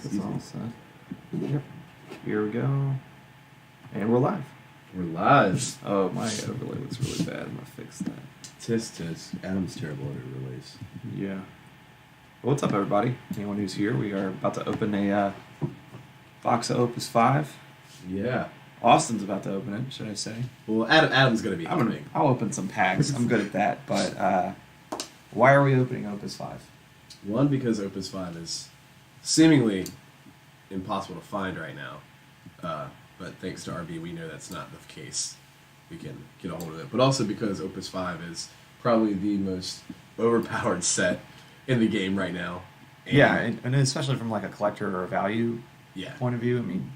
It's all set. Yep. Here we go. And we're live. We're live. Oh, my overlay looks really bad. I'm going to fix that. Tisk. Adam's terrible at overlays. Yeah. Well, what's up, everybody? Anyone who's here, we are about to open a box of Opus V. Yeah. Austin's about to open it, should I say? Well, Adam's going to be opening. I'll open some packs. I'm good at that. But why are we opening Opus V? One, because Opus V is seemingly impossible to find right now. But thanks to RB, we know that's not the case. We can get a hold of it. But also because Opus V is probably the most overpowered set in the game right now. And especially from like a collector or a value point of view. I mean,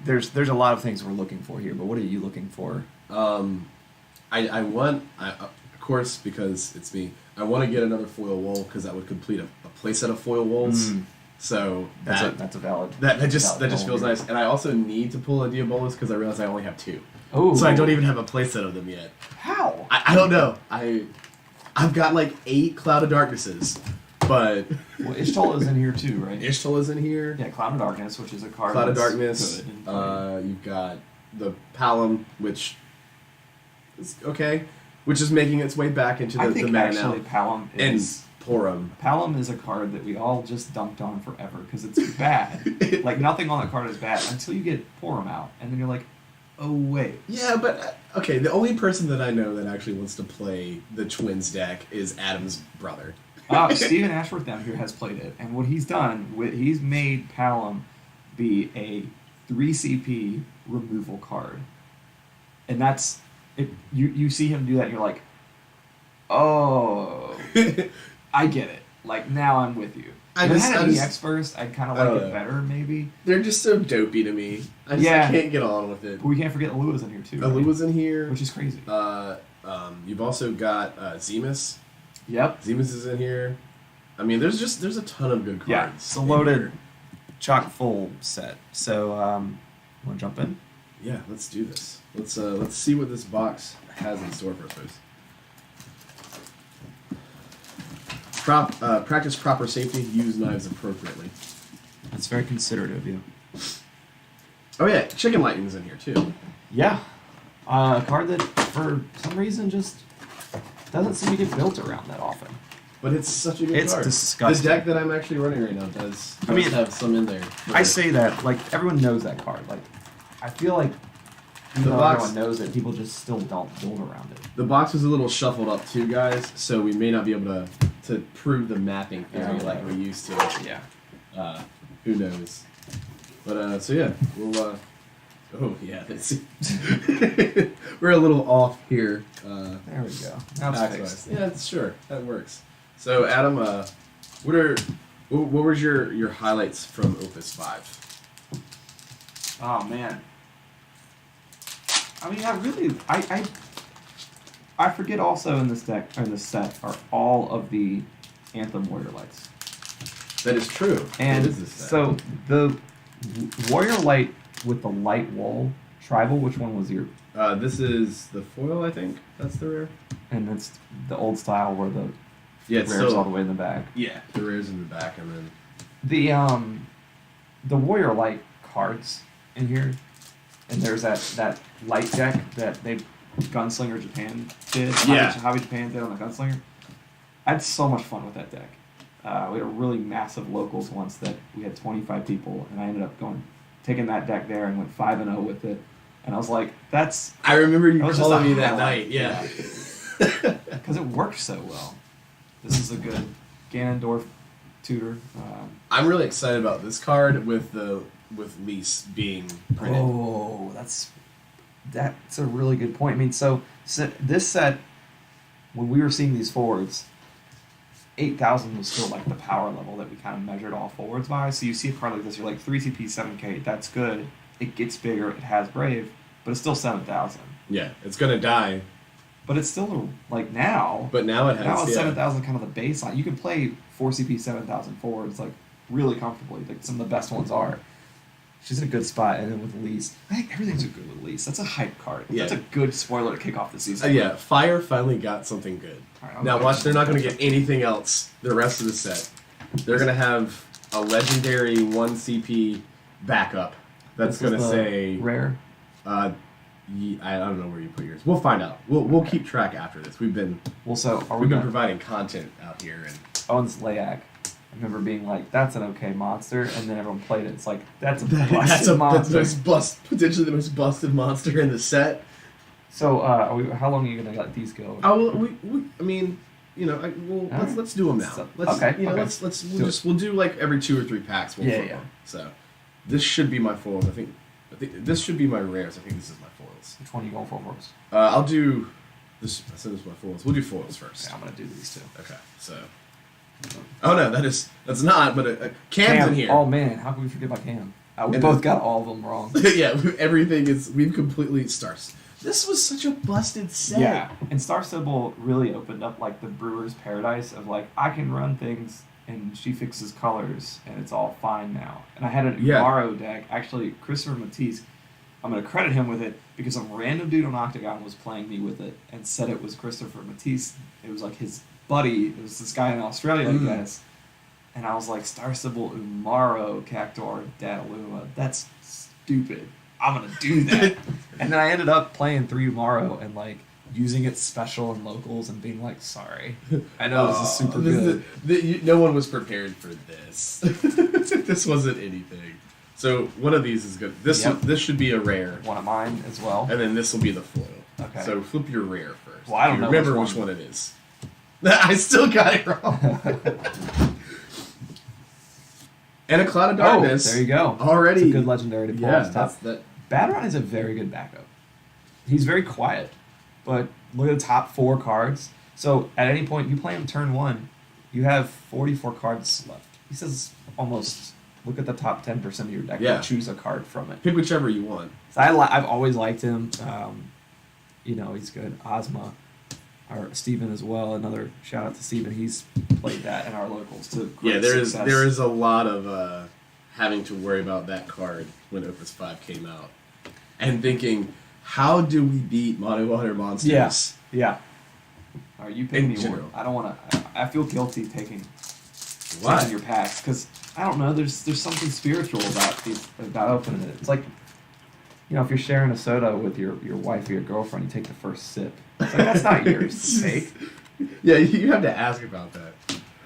there's a lot of things we're looking for here, but what are you looking for? I want, of course, because it's me, I want to get another foil wool because that would complete a playset of foil wools. So that's a valid. That just feels nice. And I also need to pull a Diabolus because I realize I only have 2. Oh. So I don't even have a playset of them yet. How? I don't know. I've got like 8 Cloud of Darknesses, but well, Ishtal is in here too, right? Ishtal is in here. Yeah, Cloud of Darkness, which is a card. Cloud of Darkness. Good. You've got the Palom, which is okay, which is making its way back into the meta now. Actually, Palom is. Porum. Palom is a card that we all just dunked on forever because it's bad. Like, nothing on that card is bad until you get Porum out, and then you're like, oh, wait. Yeah, but, okay, the only person that I know that actually wants to play the Twins deck is Adam's brother. Steven Ashworth down here has played it, and what he's done, he's made Palom be a 3 CP removal card. And that's, you see him do that, and you're like, oh... I get it. Like, now I'm with you. If I had an EX first, I'd kind of like it better, maybe. They're just so dopey to me. I can't get on with it. But we can't forget Alua's in here, too. Alua's in here. Which is crazy. You've also got Zemus. Yep. Zemus is in here. I mean, there's a ton of good cards. Yeah, it's a loaded, chock full set. So, want to jump in? Yeah, let's do this. Let's see what this box has in store for us, folks. Practice proper safety. Use knives appropriately. That's very considerate of you. Oh yeah, Chicken Lightning's in here too. Yeah, a card that for some reason just doesn't seem to get built around that often. But it's such a good card. It's disgusting. The deck that I'm actually running right now does have some in there. I say that like everyone knows that card. Like I feel like even though everyone knows it, people just still don't build around it. The box is a little shuffled up too, guys, so we may not be able to prove the mapping theory like we used to. Yeah. Who knows? But so yeah, we'll. Oh yeah, we're a little off here. There we go. Now it's fixed. Yeah, sure, that works. So Adam, what was your highlights from Opus V? Oh man. I mean, I forget also in this deck, or this set, are all of the Anthem Warrior Lights. That is true. And it is this set. So, the Warrior Light with the light wool tribal, which one was your... this is the foil, I think. That's the rare. And it's the old style where the rare's still all the way in the back. Yeah, the rare's in the back, and then... The Warrior Light cards in here, and there's that light deck that Gunslinger Japan did. Hobby Japan did on the Gunslinger. I had so much fun with that deck. We had a really massive locals once that we had 25 people, and I ended up taking that deck there and went 5-0 with it. And I was like, that's... I remember you calling me that night, yeah. Because it worked so well. This is a good Ganondorf tutor. I'm really excited about this card with Lise being printed. Oh, that's a really good point. I mean, so this set, when we were seeing these forwards, 8,000 was still like the power level that we kind of measured all forwards by. So you see a card like this, you're like 3 CP, 7K, that's good. It gets bigger, it has Brave, but it's still 7,000. Yeah, it's gonna die. But it's still like now. But now it has. Now it's 7,000 kind of the baseline. You can play 4 CP 7,000 forwards like really comfortably. Like some of the best ones are. She's in a good spot, and then with Lise, I think everything's a good with Lise. That's a hype card. Yeah. That's a good spoiler to kick off the season. Yeah, Fire finally got something good. Right, now watch, they're not going to get anything else the rest of the set. They're going to have a legendary 1 CP backup that's This is going to the say... rare. I don't know where you put yours. We'll find out. We'll keep track after this. We've been providing content out here, and Owen's Layak. I remember being like, "That's an okay monster," and then everyone played it. It's like that's a monster. That's potentially the most busted monster in the set. So, how long are you gonna let these go? I mean, let's do them now. We'll do like every 2 or 3 packs. Them. So, this should be my foils. I think this should be my rares. I think this is my foils. Which one are you going for first? I'll do this. I said this is my foils. We'll do foils first. Yeah, I'm gonna do these 2. Okay, so. Oh no, that's not. But Cam's in here. Oh man, how can we forget about Cam? We both got all of them wrong. Yeah, everything is. We've completely stars. This was such a busted set. Yeah, and Star Sybil really opened up like the brewer's paradise of like I can run things and she fixes colors and it's all fine now. And I had an Umaro deck. Actually, Christopher Matisse, I'm going to credit him with it because some random dude on Octagon was playing me with it and said it was Christopher Matisse. It was like his buddy. It was this guy in Australia, I guess. And I was like, Star Sybil, Umaro, Cactuar, Dataluma. That's stupid. I'm going to do that. And then I ended up playing 3 Umaro and like using it special and locals and being like, sorry. I know this is super good. No one was prepared for this. This wasn't anything. So one of these is good. This should be a rare. One of mine as well. And then this will be the foil. Okay. So flip your rare first. Well, I don't know. Remember which one it is. I still got it wrong. And a Cloud of Darkness. There you go. Already. It's a good legendary to pull. Yeah, Badron is a very good backup. He's very quiet, but look at the top 4 cards. So at any point you play him turn 1, you have 44 cards left. He says almost look at the top 10% of your deck and choose a card from it. Pick whichever you want. So I've always liked him. He's good. Ozma, or Steven as well. Another shout out to Steven. He's played that in our locals to great success. There is a lot of having to worry about that card when Opus 5 came out. And thinking, how do we beat Mono Water Monsters? Yeah. All right, you pick me one. I don't want to. I feel guilty taking your packs because I don't know. There's something spiritual about opening it. It's like, if you're sharing a soda with your wife or your girlfriend, you take the first sip. It's like that's not yours. Fake. Yeah, you have to ask about that.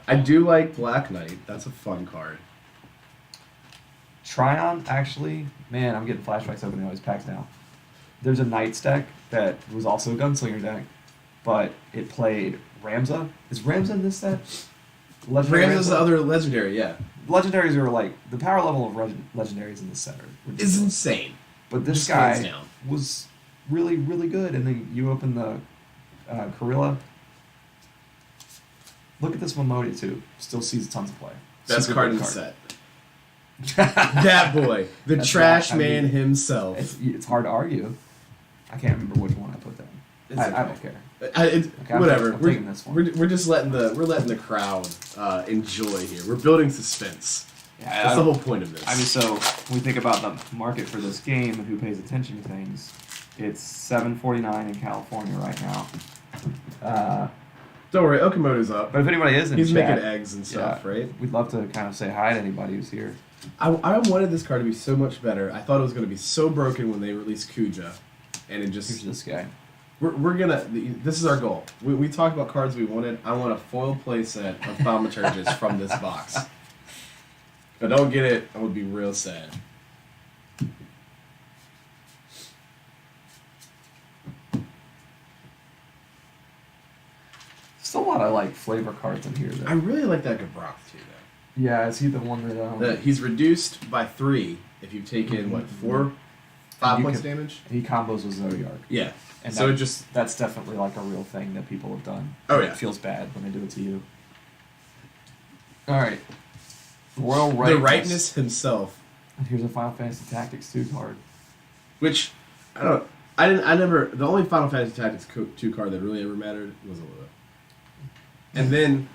I do like Black Knight. That's a fun card. Tryon, actually, man, I'm getting flashbacks opening all these packs now. There's a Knights deck that was also a Gunslinger deck, but it played Ramza. Is Ramza in this set? Ramza's the other legendary, yeah. Legendaries are like, the power level of legendaries in this set is insane. But this guy was really, really good. And then you open the Corilla. Look at this Momodia, too. Still sees tons of play. Best card in the set. That boy, the trash man himself. It's hard to argue. I can't remember which one I put down. I don't care. Whatever. I'm taking this one. We're just letting the crowd enjoy here. We're building suspense. Yeah, that's the whole point of this. I mean, so when we think about the market for this game and who pays attention to things, it's $7.49 in California right now. Don't worry, Okamoto's up. But if anybody is in he's chat, making eggs and stuff, right? We'd love to kind of say hi to anybody who's here. I wanted this card to be so much better. I thought it was going to be so broken when they released Kuja, and it just. Who's this guy? We're gonna. This is our goal. We talked about cards we wanted. I want a foil playset of Thaumaturgus from this box. If I don't get it, I would be real sad. Still a lot of flavor cards in here. Though. I really like that Gabroth too, though. Yeah, is he the one that? He's reduced by 3 if you take in 5 points damage. He combos with Zodiark. Yeah. And so that's definitely a real thing that people have done. Oh yeah. It feels bad when they do it to you. All right. Royal Rightness. The Rightness himself. And here's a Final Fantasy Tactics 2 card. Which the only Final Fantasy Tactics 2 card that really ever mattered was Alua. And then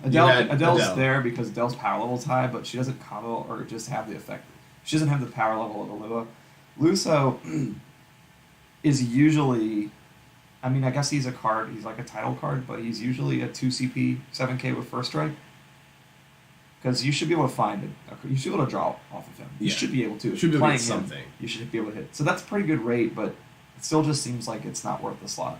Adele's there because Adele's power level is high, but she doesn't combo or just have the effect. She doesn't have the power level of Alua. Luso is usually, I guess he's a card. He's like a title card, but he's usually a 2 CP 7K with first strike. Because you should be able to find it. You should be able to draw off of him. You Yeah. should be able to. If Should be you're able to playing get something. You should be able to hit. So that's a pretty good rate, but it still just seems like it's not worth the slot.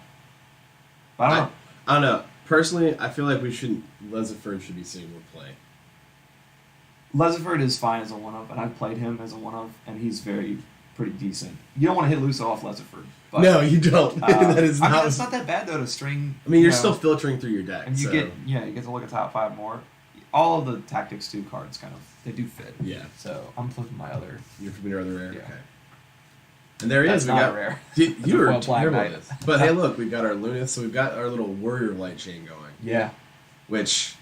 But I don't know. I don't know. Personally, I feel like we shouldn't. Lesiford should be seeing more play. Lesiford is fine as a one-of, and I've played him as a one-of, and he's pretty decent. You don't want to hit Luso off Lesiford. But, No, you don't. That is not. I mean, it's not that bad, though, to string... I mean, you're you know, still filtering through your deck. and you so. you get to look at top 5 more. All of the Tactics 2 cards kind of, they do fit. Yeah. So I'm flipping my other... You're from your other rare? Yeah. Okay. And there he That's is. not We got, rare. You were Well, Black terrible Knight. at this. But hey, look, we've got our Lunas, so we've got our little Warrior Light chain going. Yeah. Which,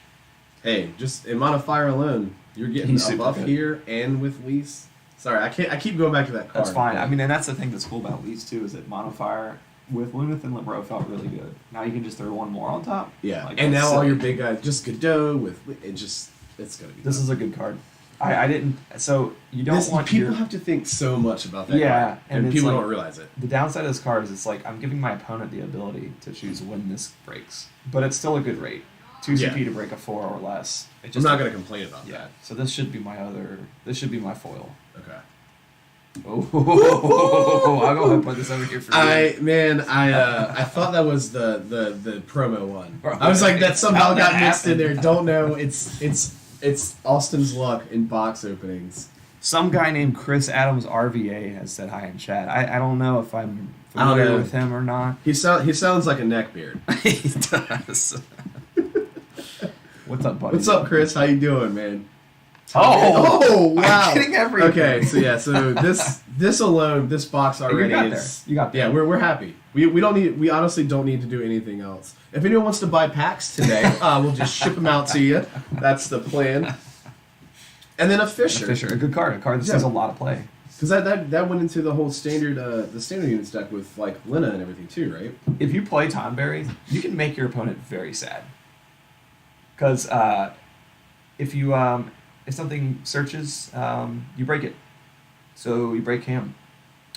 hey, just in Mono Fire alone, you're getting He's a super buff good. here and with Lease. Sorry, I keep going back to that card. That's fine. but- I mean, and that's the thing that's cool about Lease, too, is that Monofire with Lunith and Libero felt really good. Now you can just throw one more on top. yeah. Like, And that's now all silly. your big guys, just Godot with, it's going to be This tough. is a good card. I didn't... So you don't This- want people your... have to think so much about that Yeah, card, and and it's people like- don't realize it. The downside of this card is it's like I'm giving my opponent the ability to choose when this breaks, but it's still a good rate. 2 Yeah. CP to break a 4 or less. It I'm just not going to complain about Yeah. that. So this should be my other. This should be my foil. Okay. Oh, I'll go ahead and put this over here for you. I thought that was the promo one. I was like, that somehow How'd that got mixed in happen? there. Don't know. It's Austin's luck in box openings. Some guy named Chris Adams RVA has said hi in chat. I don't know if I'm I don't familiar know. with him or not. He sounds like a neckbeard. He does. What's up, buddy? What's up, Chris? How you doing, man? Oh, wow. I'm getting everything. Okay, so this alone, this box already got is. there. You got there. Yeah, we're happy. We honestly don't need to do anything else. If anyone wants to buy packs today, we'll just ship them out to you. That's the plan. And then a Fisher. A good card. A card that Yeah. sees a lot of play. Because that went into the whole standard units deck with like Lena and everything too, right? If you play Tonberry, you can make your opponent very sad. Because if something searches, you break it. So you break him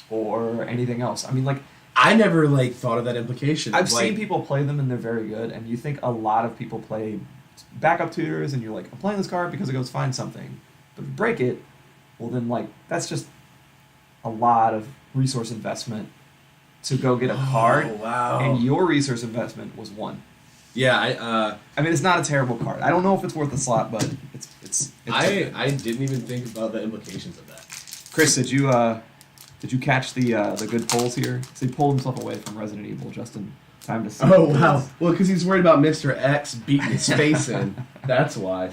or anything else. I mean, like I never thought of that implication. I've seen people play them and they're very good. And you think a lot of people play backup tutors, and you're like, I'm playing this card because it goes find something. But if you break it, well then that's just a lot of resource investment to go get a card. Oh, wow. And your resource investment was 1. Yeah, I mean, it's not a terrible card. I don't know if it's worth a slot, but it's I didn't even think about the implications of that. Chris, did you catch the good pulls here? So he pulled himself away from Resident Evil just in time to see. Oh wow! Well, because he's worried about Mr. X beating his face in. That's why.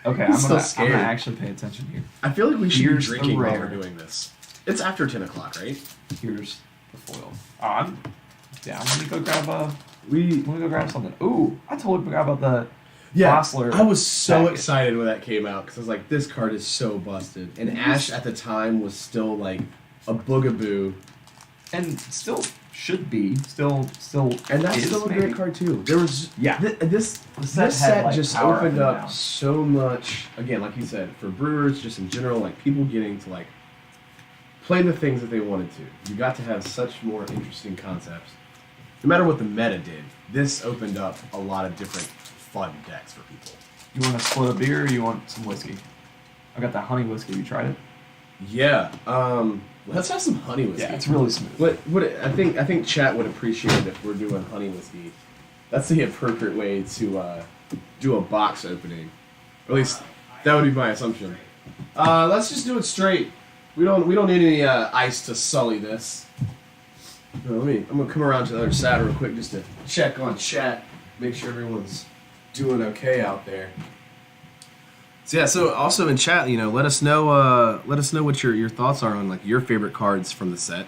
Okay, I'm I'm so gonna scared. actually pay attention here. I feel like we should Here's be the drinking while rare. we're doing this. It's after 10 o'clock, right? Here's the foil. Oh, I'm down. Let me go grab We something. Ooh, I totally forgot about the yeah. Vossler I was so package. excited when that came out because I was like, this card is so busted. And Ash at the time was still like a boogaboo, and still should be still. and that's is, still a maybe. great card too. There was Yeah. This set this had, set like, just power up opened and up down. so much. Again, like you said, for brewers, just in general, like people getting to like play the things that they wanted to. You got to have such more interesting concepts. No matter what the meta did, this opened up a lot of different fun decks for people. You want to split a beer, or you want some whiskey? I got that honey whiskey. You tried it? Yeah. Let's have some honey whiskey. Yeah, it's really smooth. What I think chat would appreciate if we're doing honey whiskey. That's the appropriate way to do a box opening. Or at least that would be my assumption. Let's just do it straight. We don't need any ice to sully this. I'm gonna come around to the other side real quick just to check on chat, make sure everyone's doing okay out there. So yeah, so also in chat, let us know what your thoughts are on like your favorite cards from the set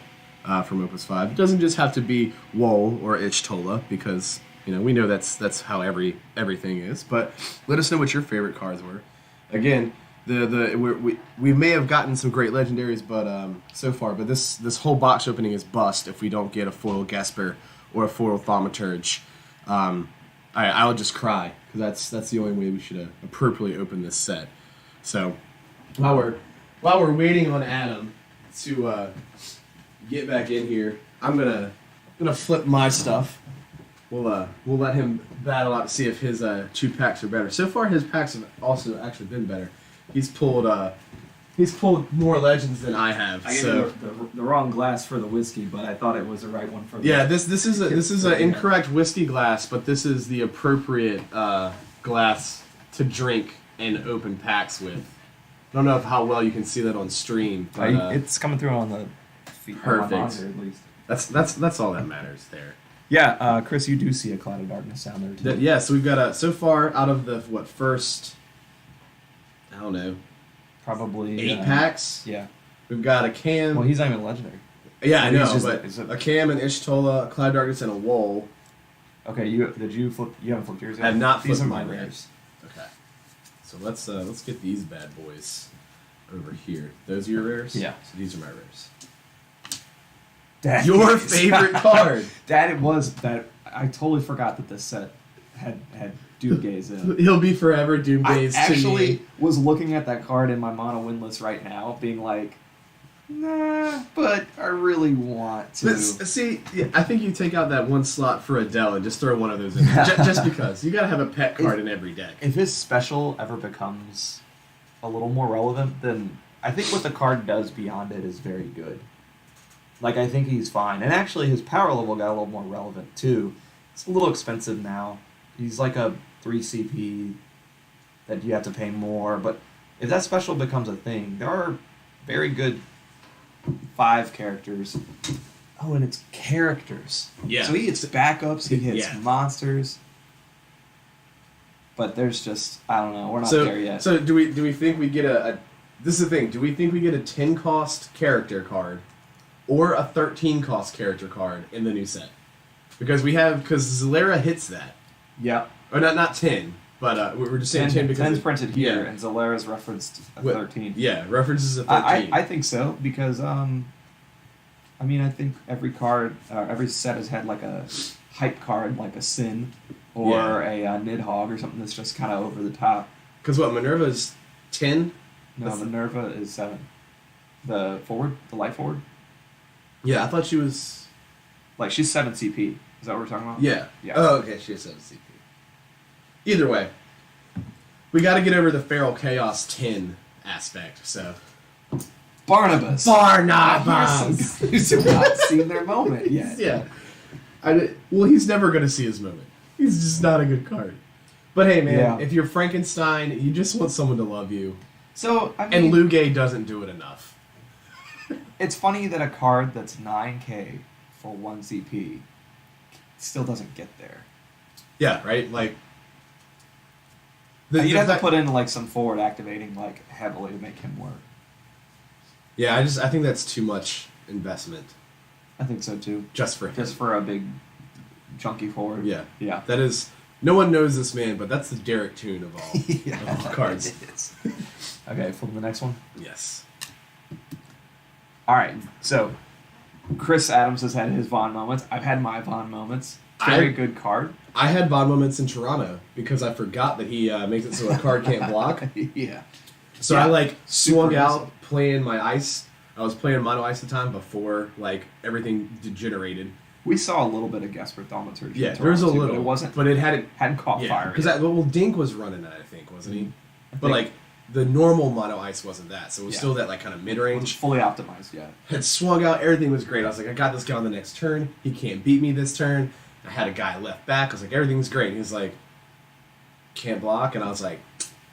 from Opus 5. It doesn't just have to be Wool or Ichtola because we know that's how everything is. But let us know what your favorite cards were. Again, we may have gotten some great legendaries, but so far, but this whole box opening is bust if we don't get a foil Gesper or a foil Thaumaturge. I'll just cry because that's the only way we should appropriately open this set. So while we're waiting on Adam to get back in here, I'm gonna flip my stuff. we'll let him battle out to see if his 2 packs are better. So far, his packs have also actually been better. He's pulled more legends than I have. I gave you the wrong glass for the whiskey, but I thought it was the right one for the... Yeah, this is an incorrect whiskey glass, but this is the appropriate glass to drink and open packs with. I don't know how well you can see that on stream, but it's coming through on the feed. Perfect. On my monitor, at least. That's all that matters there. Yeah, Chris, you do see a cloud of darkness down there too. Yeah, so we've got so far out of the first, I don't know, probably 8 packs. Yeah, we've got a Cam. Well, he's not even legendary. Yeah, I know, just, but a Cam, an Ishtola, a Cloud Darkness, and a Wool. Okay, you flip? You haven't flipped yours yet. I have not flipped These are mine my yet. rares. Okay, so let's get these bad boys over here. Those are your rares. Yeah. So these are my rares. That Your is- favorite card. That it was that I totally forgot that this set had Doomgaze in. He'll be forever Doomgaze I to actually me. was looking at that card in my mono win list right now, being like, nah, but I really want to. But see, yeah, I think you take out that one slot for Adele and just throw one of those in. Just because you gotta have a pet card in every deck. If his special ever becomes a little more relevant, then I think what the card does beyond it is very good. Like, I think he's fine. And actually, his power level got a little more relevant, too. It's a little expensive now. He's like a 3 CP that you have to pay more. But if that special becomes a thing, there are very good 5 characters. Oh, and it's characters. Yeah. So he hits backups, he hits Yeah. monsters. But there's just, I don't know, we're not there yet. So do we think we get a this is the thing, do we think we get a 10 cost character card or a 13 cost character card in the new set? Because Zalera hits that. Yeah. Or not 10, but we're just saying 10 because 10's printed here, yeah. and Zalera's referenced a What- 13. Yeah, references a 13. I think so, because, I think every card, every set has had like a hype card, like a Sin, or a Nidhogg, or something that's just kind of over the top. Because what, Minerva's 10? No, Minerva is 7. The light forward? Yeah, I thought she was... Like, she's 7 CP. Is that what we're talking about? Yeah. Yeah. Oh, okay, she has 7 CP. Either way, we got to get over the Feral Chaos 10 aspect, so... Barnabas! Barnabas! Here's some guys who have not seen their moment yet. Yeah. Well, he's never going to see his moment. He's just not a good card. But hey, man, Yeah. if you're Frankenstein, you just want someone to love you. So, I mean... And Lugay doesn't do it enough. It's funny that a card that's 9k for 1 CP still doesn't get there. Yeah, right? Like... You'd have to put in like some forward activating like heavily to make him work. Yeah, I think that's too much investment. I think so too. Just for him. Just for a big chunky forward. Yeah. Yeah. That is... No one knows this man, but that's the Derek Toon of all, Yeah, of all cards. it is. Okay, flip the next one. Yes. All right, so Chris Adams has had his Vaughn moments. I've had my Vaughn moments. Very good card. I had Bond moments in Toronto because I forgot that he makes it so a card can't block. Yeah. So Yeah. I like swung Super out easy. playing my ice. I was playing mono ice at the time before like everything degenerated. We saw a little bit of Gasper Thaumaturgy. Yeah, there was a little, but it wasn't. but it hadn't Caught fire. because well, Dink was running that, I think, wasn't he? But think- like the normal mono ice wasn't that, so it was Yeah. still that like kind of mid It was range. fully optimized. Yeah. Had swung out, everything was great. I was like, I got this guy on the next turn. He can't beat me this turn. I had a guy left back. I was like, everything's great. And he was like, can't block, and I was like,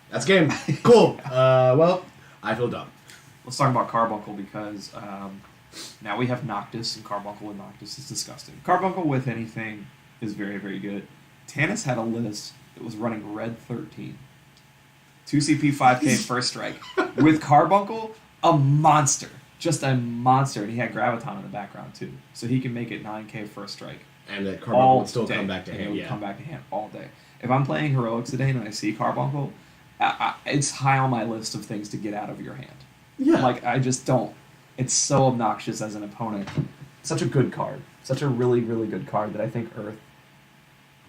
that's game. Cool. Well, I feel dumb. Let's talk about Carbuncle because now we have Noctis, and Carbuncle with Noctis is disgusting. Carbuncle with anything is very, very good. Tannis had a list that was running red 13. 2 CP, 5k, first strike. With Carbuncle, a monster. Just a monster. And he had Graviton in the background, too. So he can make it 9k first strike. And that Carbuncle All would still day. come back to And hand. it would Yeah. come back to hand all day. If I'm playing Heroics today and I see Carbuncle, it's high on my list of things to get out of your hand. Yeah. Like, I just don't. It's so obnoxious as an opponent. Such a good card. Such a really, really good card that I think Earth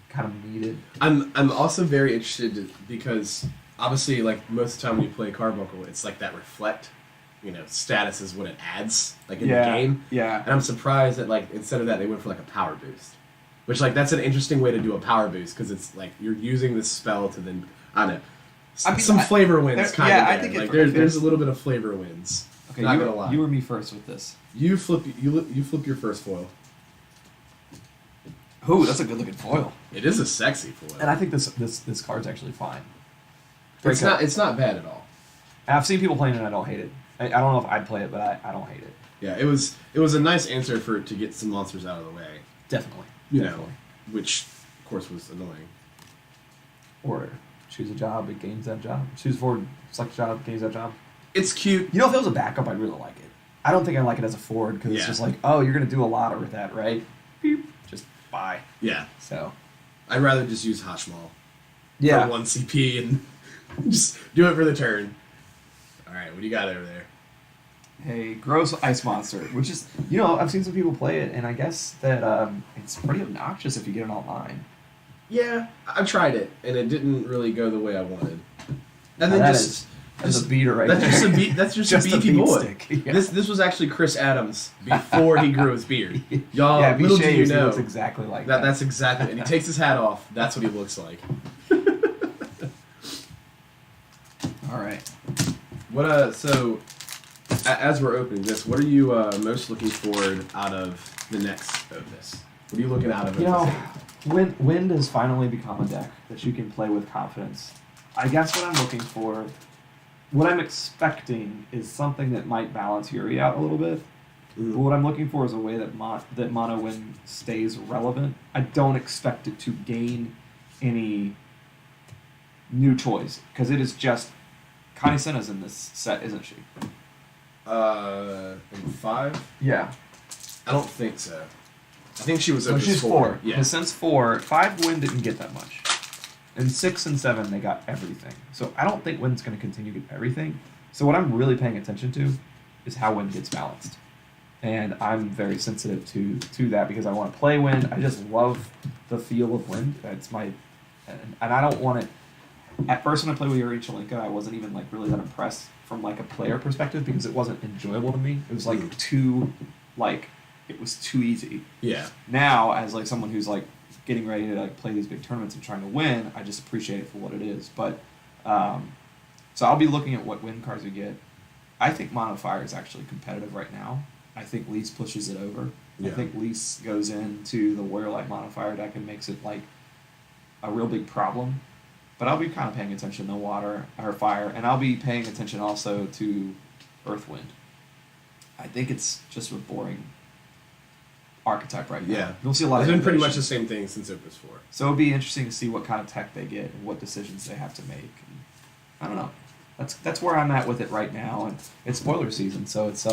kind of needed. I'm also very interested because obviously, like most of the time when you play Carbuncle, it's like that reflect, status is what it adds, like in the game. Yeah. And I'm surprised that like instead of that they went for like a power boost, Which, like, that's an interesting way to do a power boost, because it's, like, you're using this spell to then, I don't know, some flavor wins kind of yeah, there. I think like, there's a little bit of flavor wins. Okay, Not gonna lie. You or me first with this. You flip your first foil. Ooh, that's a good looking foil. It is a sexy foil. And I think this card's actually fine. It's not bad at all. I've seen people playing it and I don't hate it. I don't know if I'd play it, but I don't hate it. Yeah, it was a nice answer to get some monsters out of the way. Definitely. You know, which of course was annoying. Or choose a job, it gains that job. Choose forward, select a job, gains that job. It's cute. You know, if it was a backup, I'd really like it. I don't think I like it as a forward because it's just like, oh, you're going to do a lot with that, right? Beep. Just bye. Yeah. So. I'd rather just use Hashmal. Yeah. For 1 CP and just do it for the turn. Alright, what do you got over there? Hey, gross ice monster, which is, you know, I've seen some people play it, and I guess that it's pretty obnoxious if you get it online. Yeah, I tried it, and it didn't really go the way I wanted. And then that's a beater right that's there. Just a beat. That's just a beefy boy. Stick. Yeah. This was actually Chris Adams before he grew his beard. Y'all, yeah, little do you he know, looks exactly like that. That's exactly. And he takes his hat off. That's what he looks like. All right. What so as we're opening this, what are you most looking forward out of the next Opus? What are you looking out of? You know, Wind has finally become a deck that you can play with confidence. I guess what I'm looking for, what I'm expecting is something that might balance Yuri out a little bit. Mm-hmm. But what I'm looking for is a way that Mono Wind stays relevant. I don't expect it to gain any new toys, because it is just... Connie Senna's in this set, isn't she? In 5? Yeah. I don't think so. I think she was No, Opus she's 4. Yeah. Since 4, 5 Wind didn't get that much. And 6 and 7, they got everything. So I don't think Wind's going to continue to get everything. So what I'm really paying attention to is how Wind gets balanced. And I'm very sensitive to that because I want to play Wind. I just love the feel of Wind. It's my... And I don't want it... At first when I played with Yuri Chalinka, I wasn't even like really that impressed from like a player perspective because it wasn't enjoyable to me. It was like too... Like... It was too easy. Yeah. Now, as like someone who's like getting ready to like play these big tournaments and trying to win, I just appreciate it for what it is. But so I'll be looking at what win cards we get. I think Mono Fire is actually competitive right now. I think Lease pushes it over. Yeah. I think Lease goes into the Warrior Light Mono Fire deck and makes it like a real big problem. But I'll be kind of paying attention to Water or Fire, and I'll be paying attention also to Earth Wind. I think it's just a boring archetype right now. Yeah. You'll see a lot It's of been pretty innovation. much the same thing since Opus 4. So it'll be interesting to see what kind of tech they get and what decisions they have to make. And I don't know. That's where I'm at with it right now, and it's spoiler season, so it's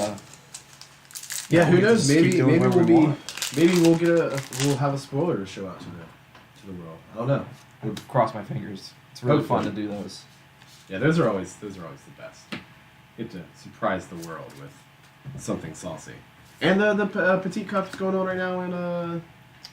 Yeah, who we can knows? just keep Maybe doing maybe whatever we want. we'll have a spoiler to show out to the world. I don't know. I would cross my fingers. It's really Hopefully. fun to do those. Yeah, those are always the best. Get to surprise the world with something saucy. And the Petite Cup's going on right now in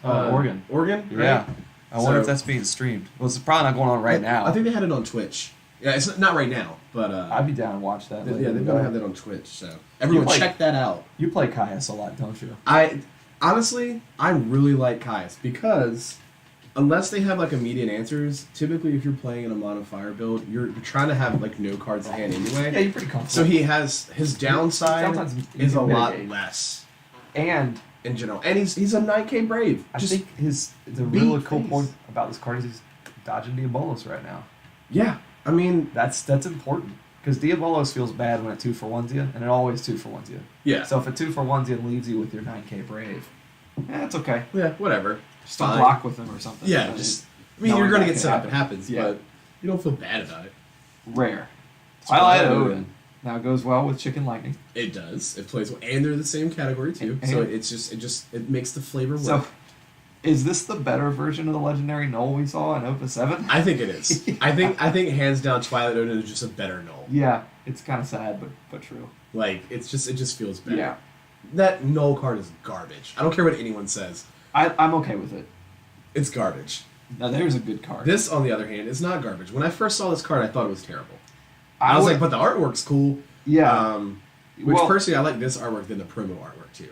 Oregon. Oregon, right? Yeah. I wonder So- if that's being streamed. Well, it's probably not going on right now. I think they had it on Twitch. Yeah, it's not right now, but I'd be down to watch that. yeah, later. they're gonna have that on Twitch. So everyone like- check that out. You play Caius a lot, don't you? I really like Caius because unless they have like immediate answers, typically if you're playing in a mono fire build, you're trying to have like no cards in hand anyway. Yeah, you're pretty comfortable. So he has his downside Sometimes you is a can lot mitigate. less And in general, and he's a 9K Brave. I Just think the beat really cool face. point about this card is he's dodging Diabolos right now. yeah, I mean That's important because Diabolos feels bad when it 2-for-1s you, and it always 2-for-1s you. yeah, So if it 2-for-1s you and leaves you with your 9K Brave, it's okay. yeah, whatever. Just don't Fine. block with him or something. Yeah, But just it- I mean you're knowing gonna that get can set up. It happen. happens, Yeah. but you don't feel bad about it. Rare. Twilight Twilight Odin. Odin. Now it goes well with Chicken Lightning. It does. It plays well, and they're the same category too. And- So it makes the flavor work. So, is this the better version of the legendary Null we saw in Opus 7? I think it is. Yeah. I think hands down Twilight Odin is just a better null. Yeah, it's kind of sad, but true. Like it just feels better. Yeah, That null card is garbage. I don't care what anyone says. I'm okay with it. It's garbage. Now there's a good card. This, on the other hand, is not garbage. When I first saw this card, I thought it was terrible. I was would- like, but the artwork's cool. yeah. Which Well- personally, I like this artwork than the promo artwork too.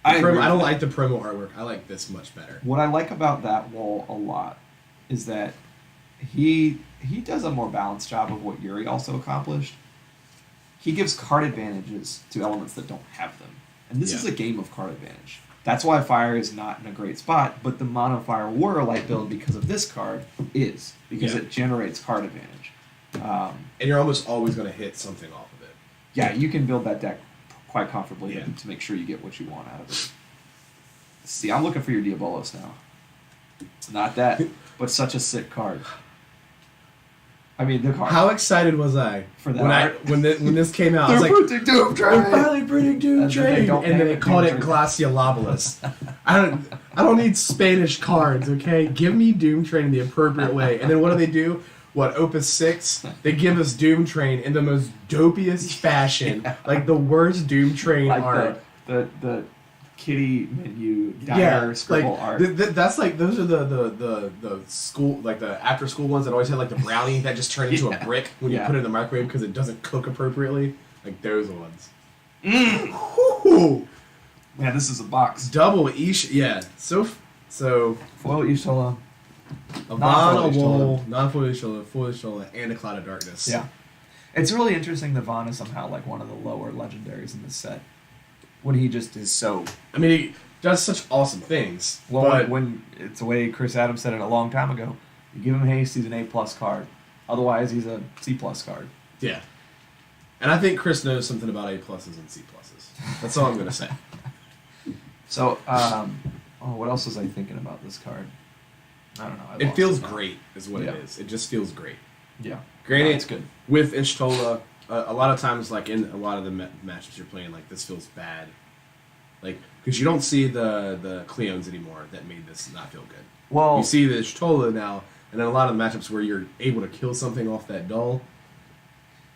I don't like the promo artwork. I like this much better. What I like about that wall a lot is that he does a more balanced job of what Yuri also accomplished. He gives card advantages to elements that don't have them. And this is a game of card advantage. That's why fire is not in a great spot, but the mono fire warrior light build, because of this card, is. Because it generates card advantage. And you're almost always going to hit something off of it. Yeah, you can build that deck quite comfortably to make sure you get what you want out of it. See, I'm looking for your Diabolos now. Not that, but such a sick card. I mean, the card. How excited was I for that when this came out? I was like, they're finally printing Doom Train, and then they called it Glaciolobulus. I don't need Spanish cards, okay? Give me Doom Train in the appropriate way. And then what do? What, Opus 6? They give us Doom Train in the most dopiest fashion, like the worst Doom Train art. The kitty menu diner scribble art. That's like, those are the school, like the after school ones that always had like the brownie that just turned into a brick when you put it in the microwave because it doesn't cook appropriately. Like those ones. Ooh. Man, this is a box. Double Ish, So foil Ishola, a Wall, non-foil Ishola, foil Ishola, and a Cloud of Darkness. Yeah. It's really interesting that Vaughn is somehow like one of the lower legendaries in this set. When he just is so... I mean, he does such awesome things. Well, but when it's the way Chris Adams said it a long time ago, you give him haste, he's an A+ card. Otherwise, he's a C+ card. Yeah. And I think Chris knows something about A+s and C+s. That's all I'm going to say. So, what else was I thinking about this card? I don't know. It feels great, is what it is. It just feels great. Yeah. Granted, it's good. With Ishtola, a lot of times, like in a lot of the matchups you're playing, like this feels bad. Like, because you don't see the Cleones anymore that made this not feel good. Well, you see the Ishtola now, and then a lot of the matchups where you're able to kill something off that dull.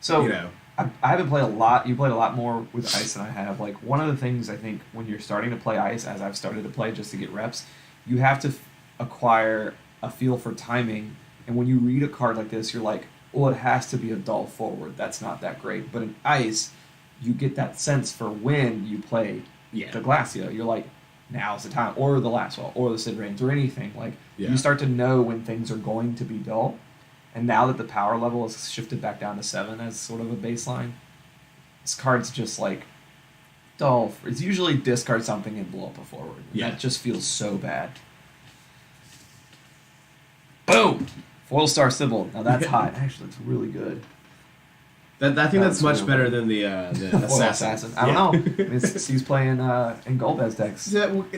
So, I haven't played a lot. You played a lot more with Ice than I have. Like, one of the things I think when you're starting to play Ice, as I've started to play just to get reps, you have to acquire a feel for timing. And when you read a card like this, you're like, well, it has to be a dull forward. That's not that great. But in Ice, you get that sense for when you play the Glacia. You're like, now's the time. Or the Lastwell, or the Sid Reigns, or anything. Like, you start to know when things are going to be dull. And now that the power level has shifted back down to 7 as sort of a baseline, this card's just like dull. It's usually discard something and blow up a forward. And that just feels so bad. Boom! Foil Star Sybil. Now that's hot. Actually, it's really good. I think that's much better than the Assassin. I don't know. He's playing in Golbez decks.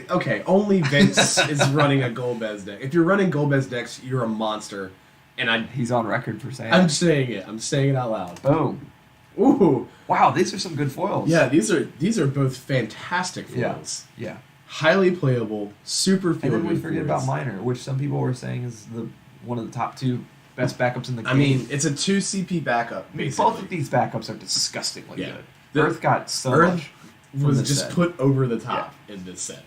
Okay, only Vince is running a Golbez deck. If you're running Golbez decks, you're a monster. And he's on record for saying I'm saying it. I'm saying it out loud. Boom. Ooh. Wow, these are some good foils. Yeah, these are both fantastic foils. Yeah. Highly playable, super feel. And then we forget about Miner, which some people were saying is one of the top 2 best backups in the game. I mean, it's a 2 CP backup, basically. Both of these backups are disgustingly good. Earth got so much was just put over the top in this set.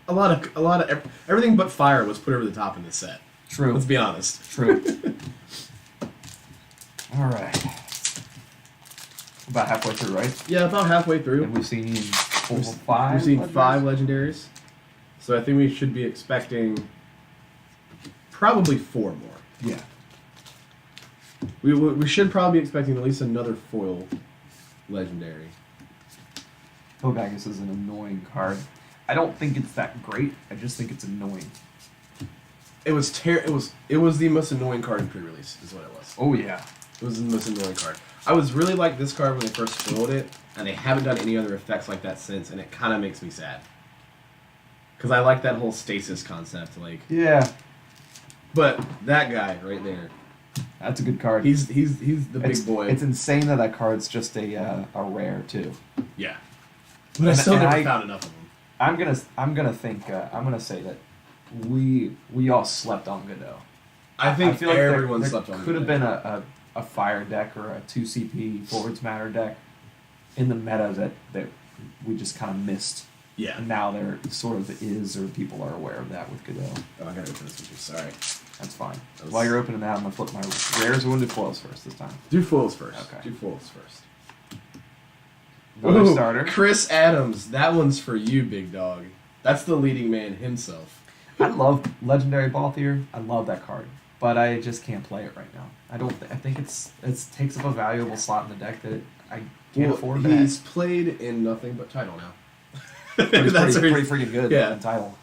a lot of everything but fire was put over the top in this set. True. Let's be honest. True. All right. About halfway through, right? Yeah, about halfway through. And we've seen 5. We've seen 5 legendaries. So I think we should be expecting probably 4 more. Yeah. We should probably be expecting at least another foil legendary. Togagus is an annoying card. I don't think it's that great. I just think it's annoying. It was the most annoying card in pre-release, is what it was. Oh yeah. It was the most annoying card. I was really like this card when they first foiled it, and they haven't done any other effects like that since, and it kind of makes me sad. Because I like that whole stasis concept, like. Yeah. But that guy right there. That's a good card. He's the big boy. It's insane that card's just a rare too. Yeah. But I still never found enough of them. I'm gonna say that we all slept on Godot. I feel like everyone there slept on Godot. Could have been a fire deck or a 2 CP forwards matter deck in the meta that we just kind of missed. Yeah. And now there sort of is, or people are aware of that with Godot. Oh, I gotta open this with you. Sorry. That's fine. While you're opening that, I'm gonna flip my rares. We're gonna do foils first this time. Do foils first. Okay. Do foils first. Another Ooh, starter. Chris Adams. That one's for you, big dog. That's the leading man himself. I love Legendary Ball Theater. I love that card, but I just can't play it right now. I don't. I think it takes up a valuable slot in the deck that I can't afford. He's played in nothing but title now. He's pretty freaking good in title.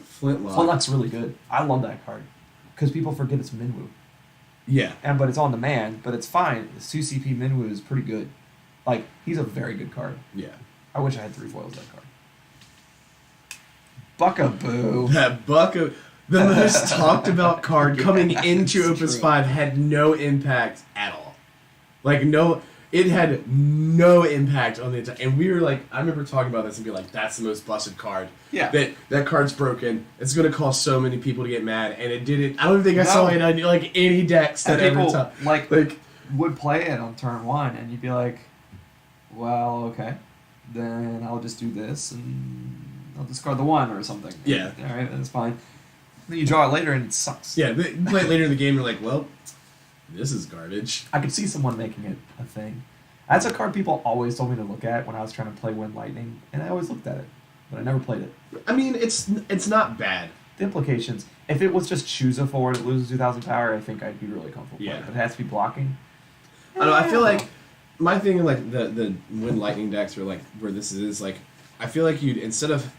Flintlock's really good. I love that card because people forget it's Minwoo. Yeah, but it's on demand, but it's fine. The 2CP Minwoo is pretty good. Like, he's a very good card. Yeah. I wish I had 3 foils of that card. Buckaboo. That the most talked about card coming into Opus 5 had no impact at all. Like, it had no impact on the entire. And we were like, I remember talking about this and be like, that's the most busted card. Yeah. That card's broken. It's going to cause so many people to get mad. And it didn't. I don't think I saw it on like any decks that ever like would play it on turn 1 and you'd be like, well, okay. Then I'll just do this and I'll discard the 1 or something. Yeah. Alright, that's fine. Then you draw it later and it sucks. Yeah, play it later in the game and you're like, well, this is garbage. I could see someone making it a thing. That's a card people always told me to look at when I was trying to play Wind Lightning, and I always looked at it, but I never played it. I mean, it's not bad. The implications. If it was just choose a forward that loses 2,000 power, I think I'd be really comfortable playing it. But it has to be blocking. I don't know, I feel like my thing in like the Wind Lightning decks where this is like I feel like you'd instead of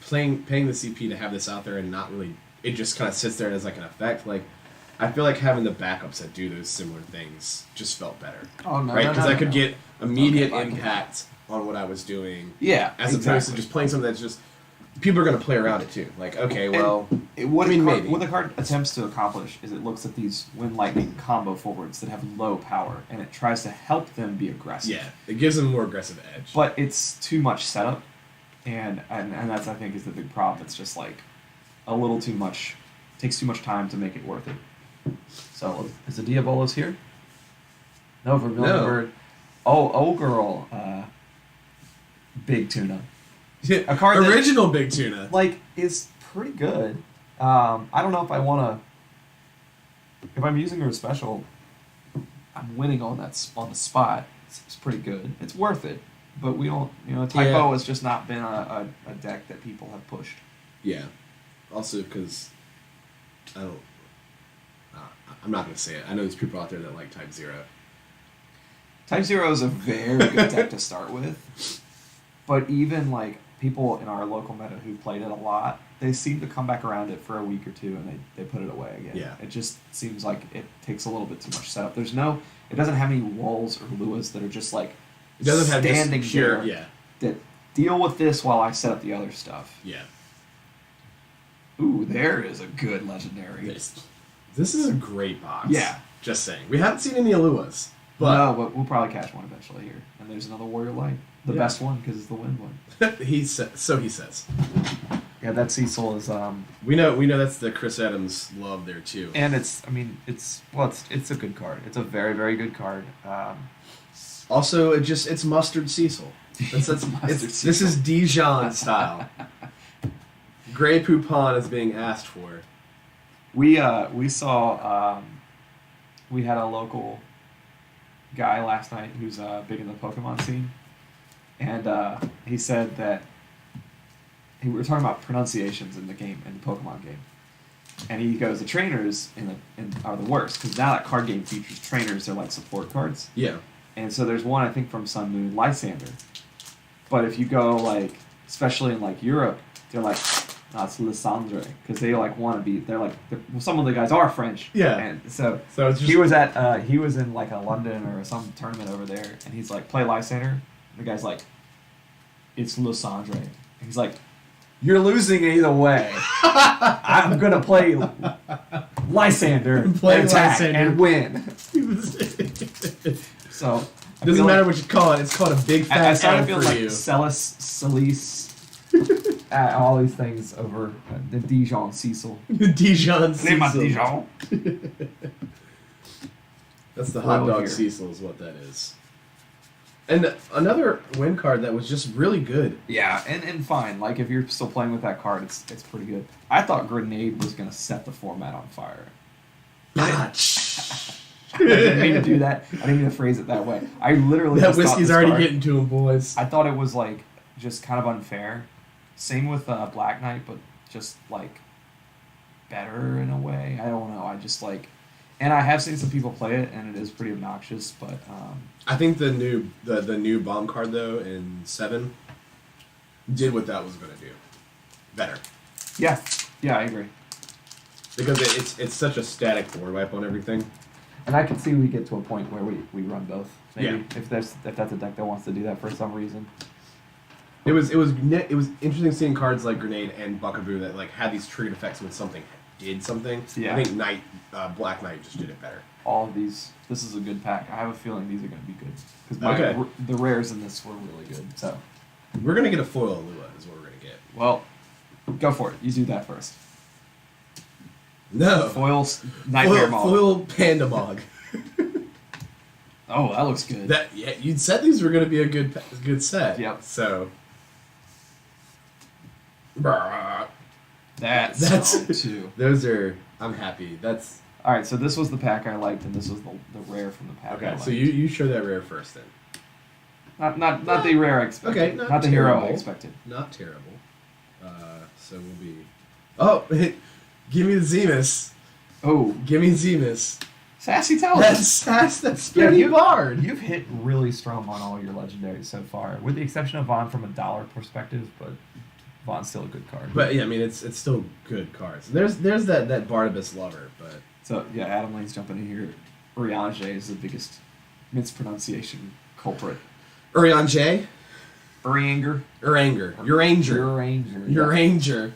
paying the CP to have this out there and not really it just kind of sits there and as like an effect, like I feel like having the backups that do those similar things just felt better. Oh no! Right, because I could get immediate impact on what I was doing. Yeah, as opposed to just playing something that's just people are going to play around it too. Like, okay, well, what the card attempts to accomplish is it looks at these Wind Lightning combo forwards that have low power, and it tries to help them be aggressive. Yeah, it gives them a more aggressive edge. But it's too much setup, and that's I think is the big problem. It's just like a little too much. Takes too much time to make it worth it. So, is the Diabolos here? No, Vermilion Bird. Oh, girl. Big Tuna. A card original Big Tuna. Like, is pretty good. I don't know if I want to... If I'm using her special, I'm winning on the spot. It's pretty good. It's worth it. But we don't... Typo has just not been a deck that people have pushed. Yeah. Also, because... I'm not going to say it. I know there's people out there that like Type 0. Type 0 is a very good deck to start with. But even, like, people in our local meta who played it a lot, they seem to come back around it for a week or two and they put it away again. Yeah. It just seems like it takes a little bit too much setup. It doesn't have any walls or luas that are just, like, it doesn't have standing just pure, there that deal with this while I set up the other stuff. Yeah. Ooh, there is a good legendary. This is a great box. Yeah. Just saying. We haven't seen any Aluas. But we'll probably catch one eventually here. And there's another Warrior Light. The best one, because it's the wind one. So he says. Yeah, that Cecil is... We know that's the Chris Adams love there, too. And it's a good card. It's a very, very good card. Also, it's Mustard Cecil. This is Dijon style. Grey Poupon is being asked for. We saw we had a local guy last night who's big in the Pokemon scene, and he said that we were talking about pronunciations in the Pokemon game, and he goes, the trainers are the worst because now that card game features trainers. They're like support cards. Yeah. And so there's one I think from Sun Moon, Lysander, but if you go like especially in like Europe, they're like. No, it's Lysandre, because they like want to be. Some of the guys are French. Yeah. And so it's just, he was in like a London or some tournament over there, and he's like play Lysander. And the guy's like, it's Lysandre. And he's like, you're losing either way. I'm gonna play Lysander and attack and win. So it doesn't matter what you call it. It's called a big fat I started feeling like you. Celis, Celis. All these things over the Dijon Cecil. Dijon Cecil. Dijon. That's the hot dog Cecil is what that is. And another win card that was just really good. Yeah, and fine. Like, if you're still playing with that card, it's pretty good. I thought Grenade was going to set the format on fire. I didn't mean to do that. I didn't mean to phrase it that way. I literally That just thought whiskey's this already card- getting to him, boys. I thought it was like just kind of unfair. Same with Black Knight, but just like better in a way. I don't know. I just like, and I have seen some people play it, and it is pretty obnoxious. But I think the new bomb card though in 7 did what that was going to do better. yeah, I agree. Because it's such a static board wipe on everything. And I can see we get to a point where we run both. Maybe Yeah. if that's a deck that wants to do that for some reason. It was interesting seeing cards like Grenade and Buckaboo that like had these triggered effects when something did something. Yeah. I think Black Knight just did it better. All of these, this is a good pack. I have a feeling these are going to be good because the rares in this were really good. So We're gonna get a foil Lua is what we're gonna get. well, go for it. You do that first. No. Foil Nightmare Mall. Foil Panda Mog. Oh, that looks good. You'd said these were gonna be a good set. Yep. So. That's so too. Those are. I'm happy. That's All right, so this was the pack I liked, and this was the rare from the pack. I okay. liked. So you show that rare first then. Not the rare I expected. Okay, not not the hero I terrible. expected. Not terrible. So we'll be. Oh, give me the Zemus. Oh, Give me Zemus. Sassy Talent. That's pretty hard. You've hit really strong on all your legendaries so far, with the exception of Vaughn from a dollar perspective, but Vaughn's still a good card. But yeah, I mean it's still good cards. There's that Barnabas lover, but So yeah, Adam Lane's jumping in here. Urianger is the biggest mispronunciation culprit. Urian J. Urianger. Uranger. Urianger. Uranger.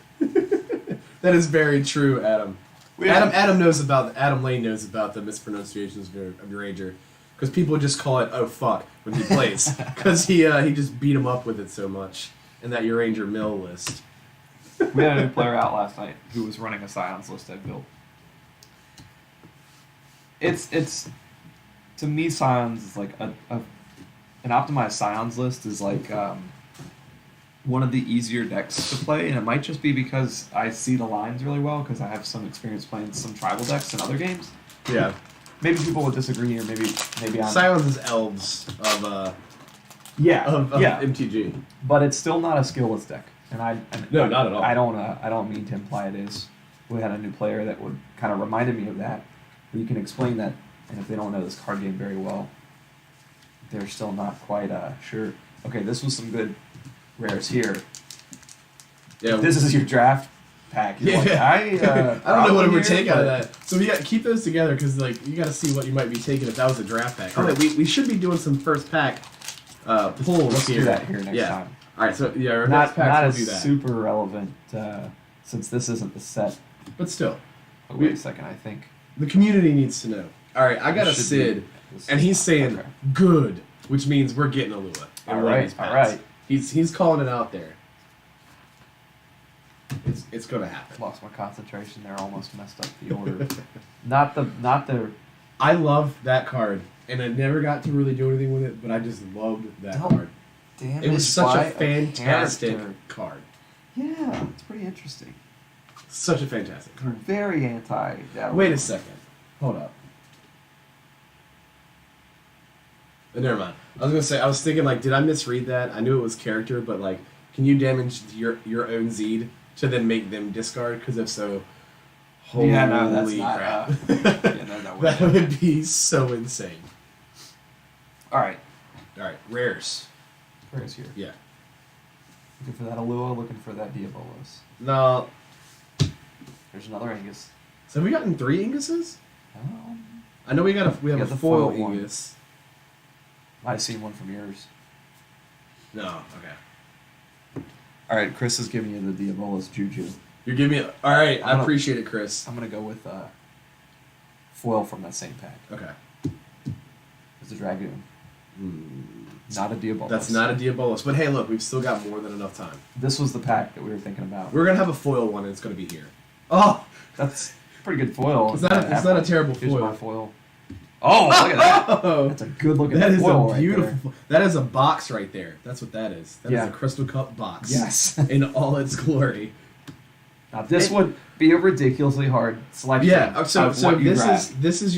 That is very true, Adam. Adam Lane knows about the mispronunciations of Uranger, because people just call it "oh fuck" when he plays, because he just beat him up with it so much in that Uranger mill list. We had a new player out last night who was running a Scions list I built. It's to me Scions is like an optimized Scions list is like one of the easier decks to play, and it might just be because I see the lines really well because I have some experience playing some tribal decks in other games. Yeah. Maybe people would disagree, or maybe I'm Scions is elves of yeah. MTG. But it's still not a skillless deck, and No, not at all. I don't mean to imply it is. We had a new player that would kind of reminded me of that. But you can explain that, and if they don't know this card game very well, they're still not quite sure. Okay, this was some good rares here. Yeah. This is your draft pack. You're like, I don't know what it would here, take out of but- that. So we got to keep those together because like you got to see what you might be taking if that was a draft pack. Oh, we should be doing some first pack pulls Let's here. do that here next time. All right, so yeah, our Not next packs as will do that. super relevant since this isn't the set. But still, Oh, wait a second, I think. the community needs to know. All right, I got a This should Sid, be- and he's saying okay. good, which means we're getting a Lua. in All one of right, these all packs. right. He's calling it out there. It's gonna happen. Lost my concentration there. Almost messed up the order. not the. I love that card, and I never got to really do anything with it, but I just loved that Don't card. Damn It was such by a fantastic character. card. Yeah, it's pretty interesting. Such a fantastic You're card. very anti. That Wait a one. second. Hold up. Never mind. I was gonna say I was thinking like, did I misread that? I knew it was character, but like, can you damage your own Zed to then make them discard? Because if so, holy Yeah, no, that's not, crap! yeah, no, That would be so insane. All right, All right, rares. where's here? Yeah. Looking for that Alua. Looking for that Diabolos. No. There's another Angus. So have we gotten 3 Inguses? Oh, I know we have Yeah, a the foil foil one. Ingus. might have seen one from yours. No. Okay. All right, Chris is giving you the Diabolos Juju. You're giving me. All right. I gonna- appreciate it, Chris. I'm gonna go with foil from that same pack. Okay. It's a Dragoon, Hmm. not a Diabolos. That's not a Diabolos, but hey, look, we've still got more than enough time. This was the pack that we were thinking about. We're gonna have a foil one, and it's gonna be here. Oh, That's pretty good foil. it's not a terrible Here's my foil. foil. Oh, look at that! Oh, That's a good looking that is foil a right beautiful. That is a box right there. That's what that is. That is Yeah. a crystal cup box. Yes. in all its glory. Now this would be a ridiculously hard selection. Yeah. So of what you grab. this is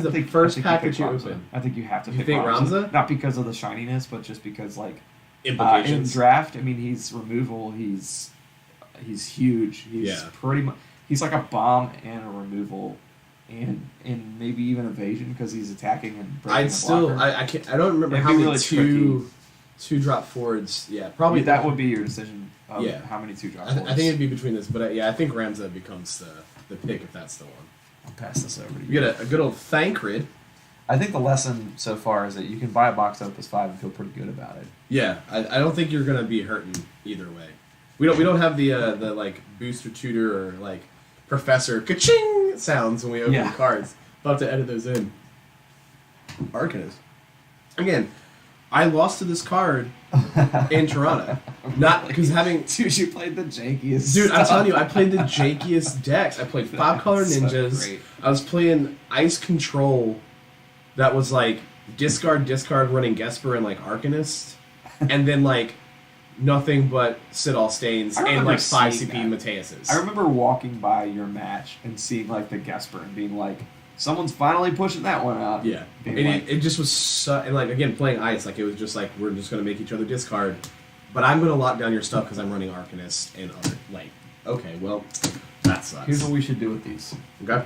the first package you open. I think you have to You pick think Ramza. Ramza? Not because of the shininess, but just because like in Implications. draft. I mean, he's removal. He's huge. He's pretty much. He's like a bomb and a removal, and maybe even evasion because he's attacking and breaking the blocker. I can't. I don't remember It'd how be many really two drop forwards. Yeah, probably that would be your decision. Of Yeah. How many 2-drop I forwards? think it'd be between this, but I think Ramza becomes the pick if that's the one. I'll pass this over to You you. get a good old Thancred. I think the lesson so far is that you can buy a box of Opus 5 and feel pretty good about it. Yeah, I don't think you're gonna be hurting either way. We don't have the like booster tutor or like professor ka-ching sounds when we open cards. We'll have to edit those in. Arcanist. Again, I lost to this card in Toronto. Not because having Dude, you played the jankiest. Dude, I'm stuff. telling you, I played the jankiest decks. I played 5-color So ninjas. great. I was playing Ice Control that was like discard, running Gesper and like Arcanist. And then like nothing but Sit-All Stains I and remember like 5 seeing CP that. Mateuses. I remember walking by your match and seeing like the Gesper and being like, someone's finally pushing that one out. Yeah. Being And like, it just was and like again playing Ice, like it was just like we're just gonna make each other discard. But I'm gonna lock down your stuff because I'm running Arcanist and other like okay, well that sucks. here's what we should do with these. Okay.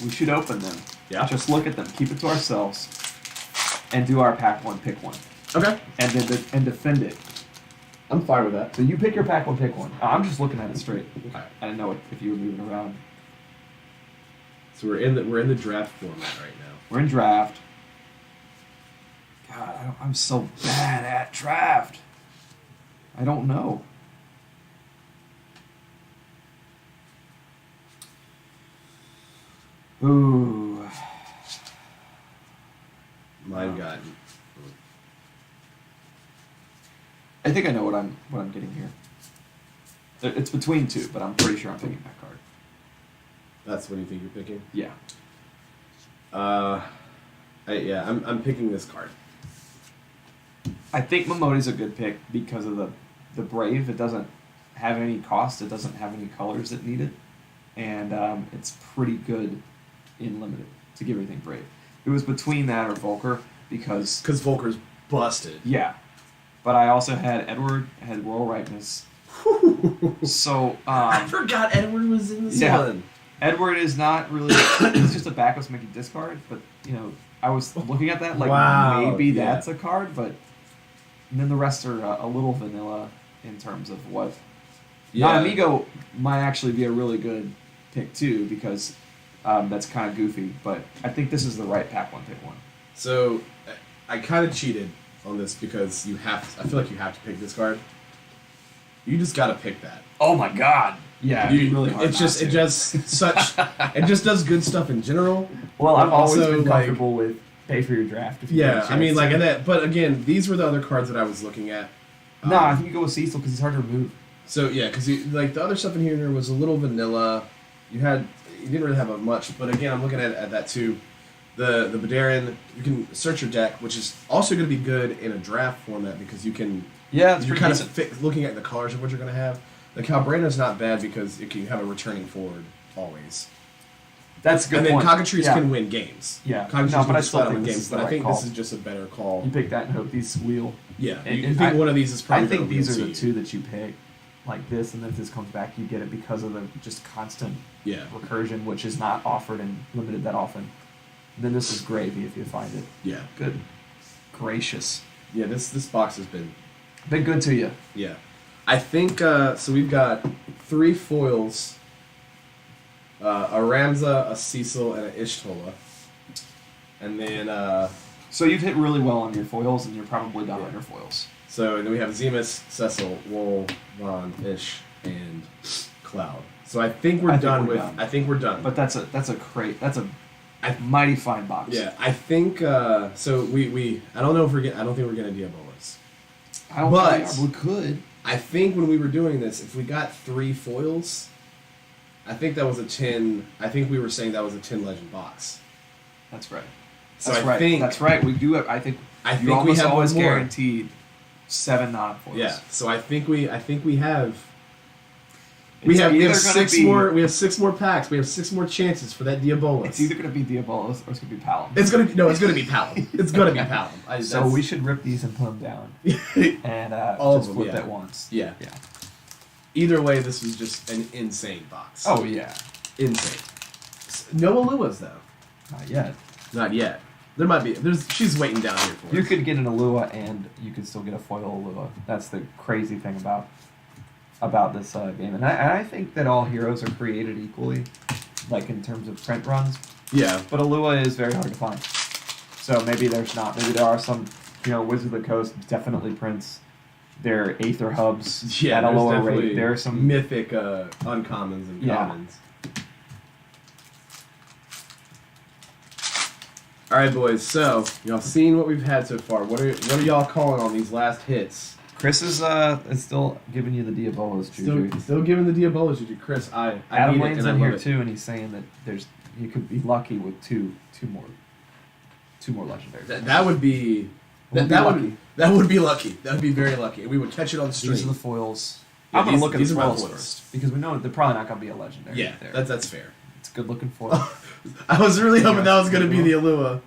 We should open them. Yeah. Just look at them, keep it to ourselves, and do our pack one, pick one, Okay. and then and defend it. I'm fine with that. So you pick your pack one, pick one. I'm just looking at it straight. Okay. I didn't know if you were moving around. So we're in the draft format right now. We're in draft. God, I'm so bad at draft. I don't know. Ooh. Mine got I think I know what I'm getting here. It's between two, but I'm pretty sure I'm picking that card. that's what you think you're picking? Yeah. I'm picking this card. I think Momodi's a good pick because of the Brave. It doesn't have any cost. It doesn't have any colors that need it. And it's pretty good in Limited to give everything Brave. It was between that or Volker because... Because Volker's busted. Yeah. But I also had Edward, I had Royal Ripeness. So... I forgot Edward was in this one. Edward is not really... He's just a backup to make a discard, but, you know, I was looking at that like Wow, maybe yeah. that's a card, but... And then the rest are a little vanilla in terms of what... Yeah. Non-Amigo might actually be a really good pick, too, because that's kind of goofy, but I think this is the right pack one, pick one. So I kind of cheated on this because I feel like you have to pick this card. You just got to pick that. Oh my god! Yeah, You, really hard it just it just does good stuff in general. Well, I've always Also, been like- comfortable with pay for your draft. If you Yeah, get a I mean chance. like that. But again, these were the other cards that I was looking at. No, I think you go with Cecil because he's hard to remove. So yeah, because like the other stuff in here was a little vanilla. You didn't really have a much, but again, I'm looking at that too. The Badarian, you can search your deck, which is also going to be good in a draft format because you can. Yeah, it's you're pretty kind decent. of looking at the colors of what you're going to have. The Calbrana's not bad because it can have a returning forward always. That's a good And then point. Cockatrice Yeah. can win games. Yeah. Cockatrice No, but can I just still flat out think win this games. is the But I right think call. this is just a better call. You pick that and hope these wheel. Yeah, And- you and think I- one of these is probably. I think gonna these win are the to two you. that you pick, like this, and if this comes back, you get it because of the just constant Yeah. recursion, which is not offered and limited that often. And then this is gravy if you find it. Yeah. Good gracious. Yeah. This box has been. Been good to you. Yeah. I think so. We've got 3 foils. A Ramza, a Cecil, and an Ishtola. And then So you've hit really well on your foils, and you're probably done on your foils. and then we have Zemus, Cecil, Wool, Von, Ish, and Cloud. So I think we're done with. I think we're done. But that's a mighty fine box. Yeah, I think so. We I don't know if I don't think we're gonna Diabolas. I don't But- think we could. I think when we were doing this, if we got 3 foils, I think that was a 10. I think we were saying that was a 10 legend box. That's right. So That's I right. think That's right. We do have. I think I you think we almost have always one more. guaranteed 7 non-foils. Yeah. So I think we have. We It's have either gonna six be- more. We have 6 more packs. We have 6 more chances for that Diabolus. It's either gonna be Diabolus or it's gonna be Paladin. It's gonna be Paladin. It's gonna be Paladin. So we should rip these and put them down and All of just them, flip yeah. at once. Yeah. Yeah. Either way, this was just an insane box. Oh yeah. Insane. No Aluas though. Not yet. Not yet. There might be. She's waiting down here for You us. could get an Alua and you could still get a foil Alua. That's the crazy thing about this game. And I think that all heroes are created equally, like in terms of print runs. Yeah. But Alua is very hard to find. So maybe there's not. Maybe there are some. Wizard of the Coast definitely prints their Aether hubs at a there's lower definitely rate. There are some mythic uncommons and Yeah. commons. All right, boys. So y'all seen what we've had so far. What are y'all calling on these last hits? Chris is still giving you the Diabolos, Juju. Still giving the Diabolos, Juju. Chris, I Adam need it, Lane's and I in love here it. too, and he's saying that you could be lucky with two more legendaries. That would be that would be lucky. That would be very lucky. We would catch it on stream. These are the foils. Yeah, I'm gonna these- look at these the are my foils foils. first because we know they're probably not gonna be a legendary. Yeah, there. that's fair. It's a good looking foil. I was really hoping that was Yeah. going to be the Alua.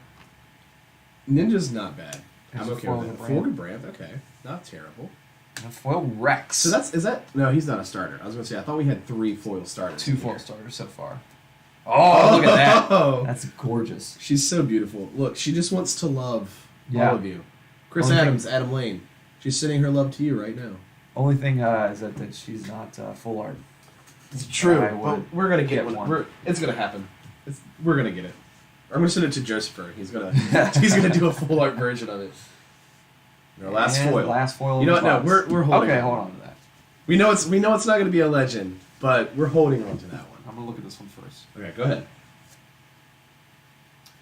Ninja's not bad. There's I'm a okay foil with it. of Forward Brand, okay. Not terrible. And a foil Rex. So no, he's not a starter. I was going to say, I thought we had 3 foil starters. 2 in foil here. starters so far. Oh, look at that. Oh! That's gorgeous. She's so beautiful. Look, she just wants to love Yeah. all of you. Chris Only Adams, Adam Lane. She's sending her love to you right now. Only thing is that she's not full art. It's true. I would But we're going to get get it. one. It's going to happen. We're going to get it. I'm going to send it to Josepher. He's going to do a full art version of it. Our last And foil. Last foil. You know of what? No, the box. we're holding Okay, it. hold on to that. We know it's not going to be a legend, but we're holding on to that one. I'm gonna look at this one first. Okay, go ahead.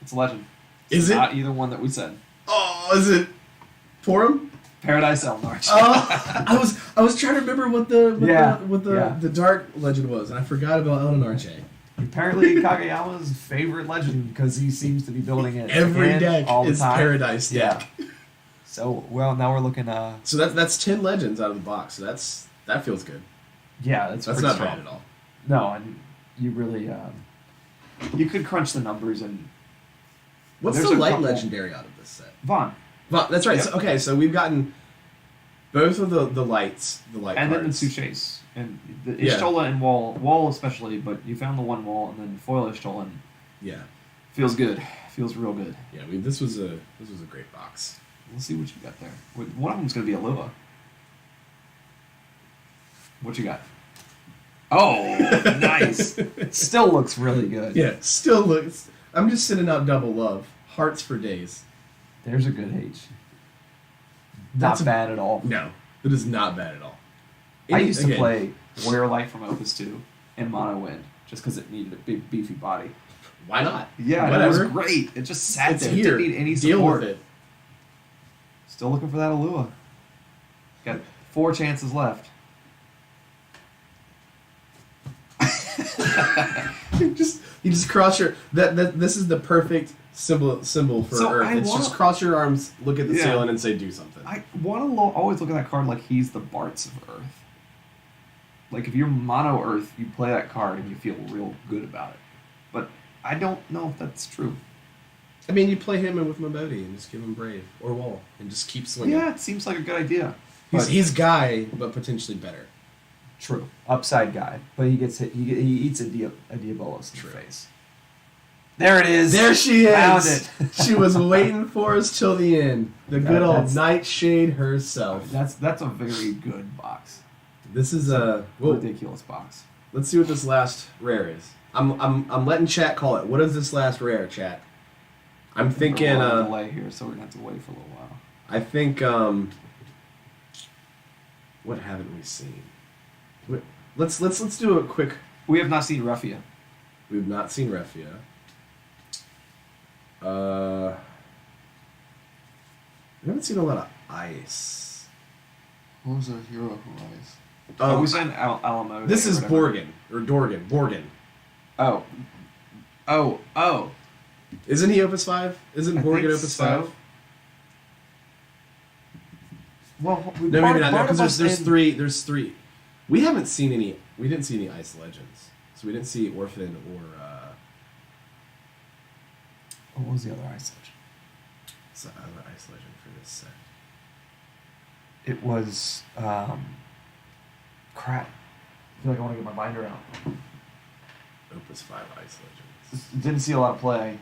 It's a legend. Is It's it? not either one that we said? Oh, is it Porum? Paradise Elnarch. Oh, I was trying to remember what Yeah. the dark legend was, and I forgot about Elden Arche. Apparently Kageyama's favorite legend because he seems to be building it Every again deck all the is time. Paradise deck. Yeah. So now we're looking. So that's 10 legends out of the box. So that feels good. Yeah, that's That's pretty not strong. bad at all. No, and you really you could crunch the numbers and What's There's the a light couple- legendary out of this set? Vaughn. That's right. Yeah. So, okay, so we've gotten both of the lights, the light And then the cards. two chase. And the Yeah. Ishtola and Wall especially, but you found the one Wall and then foil Ishtola and Yeah, feels good. Feels real good. yeah. This was a great box. Let's see what you got there. One of them's gonna be a Lua. What you got? Oh, nice. Still looks really good. Yeah, still looks. I'm just sending out double love. Hearts for days. There's a good H. That's Not bad at all. No, it is not bad at all. I used to Again, play Warrior Light from Opus 2 and Mono Wind just because it needed a big beefy body. Why not? Yeah, it Whatever. was great. It just sat It's there. here. It didn't need any Deal support. with it. Still looking for that Alua. Got 4 chances left. you just cross your this is the perfect symbol for So Earth. I It's wanna- just cross your arms, look at the Yeah. ceiling, and say do something. I want to always look at that card like he's the Bartz of Earth. Like if you're mono Earth, you play that card and you feel real good about it. But I don't know if that's true. I mean, you play him in with Mabodi and just give him Brave or Wall and just keep swinging. Yeah, it seems like a good idea. He's Guy, but potentially better. True. Upside guy, but he gets hit. He eats a Diabolus in True. the face. There it is. There she is. Found it. She was waiting for us till the end. The good old That's- Nightshade herself. That's a very good box. This is a Ridiculous box. Let's see what this last rare is. I'm letting chat call it. What is this last rare, chat? I'm thinking. We're on a delay here, so we're gonna have to wait for a little while. I think. What haven't we seen? Let's do a quick. We have not seen Ruffia. We've not seen Refia. We haven't seen a lot of ice. What was our hero who was? We sent Alamo. This or is whatever. Borgin or Dorgan. Borgin. Oh. Isn't he Opus 5? Isn't I Borgin think Opus so. 5? Well, No, maybe not. No, because there's three. There's three. We haven't seen any. we didn't see any Ice Legends. So we didn't see Orphan or What was the other Ice Legend? what's the other Ice Legend for this set? It was crap. I feel like I want to get my binder out. Opus 5 Ice Legends. Didn't see a lot of play.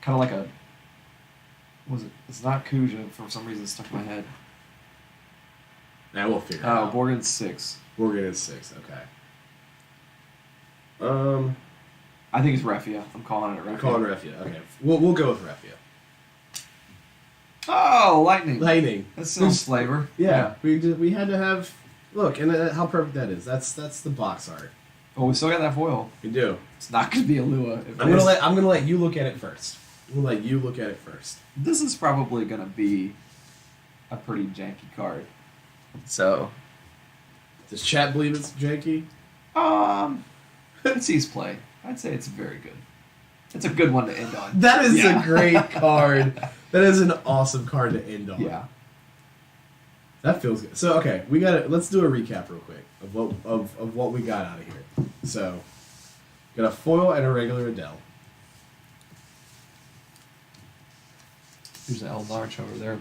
Kind of like a. What was it? It's not Kuja for some reason. It's stuck in my head. Now we'll figure it out. Borgin 6. Borgin is 6. Okay. I think it's Refia. I'm calling it Refia. I'm calling Refia. Okay. We'll go with Refia. Oh, lightning! Lightning. That's still flavor. Yeah. We had to have. Look, and how perfect that is. That's the box art. Oh, we still got that foil. We do. It's not going to be a Lua. I'm gonna let you look at it first. We'll let you look at it first. This is probably going to be a pretty janky card. So, Does chat believe it's janky? it sees play. I'd say it's very good. It's a good one to end on. That is a great card. That is an awesome card to end on. Yeah. That feels good. So okay, let's do a recap real quick of what we got out of here. So, got a foil and a regular Adele. There's an L Large over there.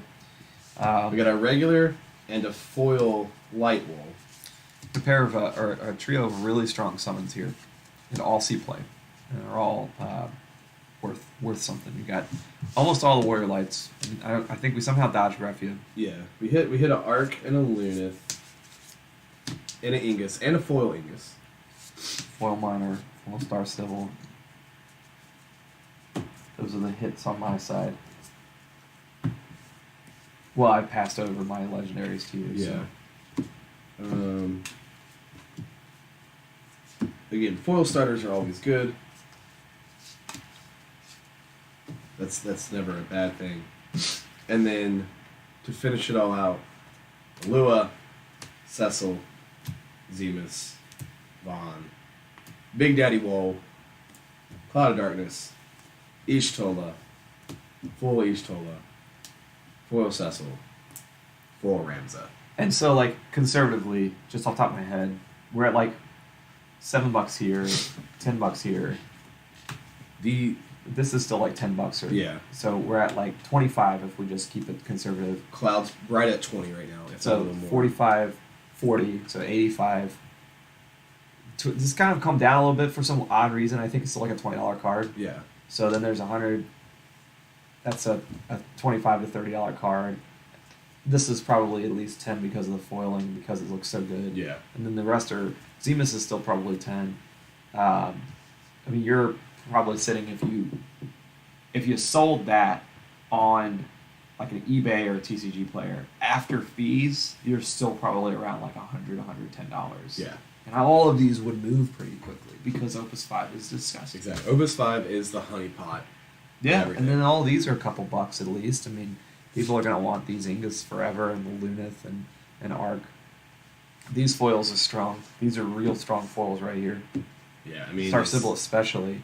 We got a regular and a foil light wall. A pair of or a trio of really strong summons here, and all see play, and they're all worth something. You got almost all the warrior lights. I think we somehow dodged Refia. Yeah, we hit an Arc and a Lunith, and an Ingus and a foil Ingus. Foil Miner, foil Star Civil. Those are the hits on my side. Well, I passed over my legendaries to you. Yeah. So. Again, foil starters are always good. That's never a bad thing. And then to finish it all out, Lua, Cecil, Zemus, Vaughn, Big Daddy Woe, Cloud of Darkness, Ishtola, Foil Ishtola, Foil Cecil, Foil Ramza. And so, like, conservatively, just off the top of my head, we're at like $7 here, $10 here. This is still like $10 or Yeah. So we're at like 25 if we just keep it conservative. Cloud's right at 20 right now. If not a So little more. 45, 40, so 85. This kind of come down a little bit for some odd reason. I think it's still like a $20 card. Yeah. So then there's 100. That's a $25 to $30 card. This is probably at least 10 because of the foiling, because it looks so good. Yeah. And then the rest are Zemus is still probably 10. I mean, you're probably sitting if you sold that on like an eBay or a TCG player after fees, you're still probably around like $100, $110. Yeah. And all of these would move pretty quickly because Opus 5 is disgusting. Exactly. Opus 5 is the honeypot. Yeah, Everything. and then all these are a couple bucks at least. I mean, people are going to want these Ingus forever and the Lunith and Arc. These foils are strong. These are real strong foils right here. Yeah, I mean, Star Sybil especially.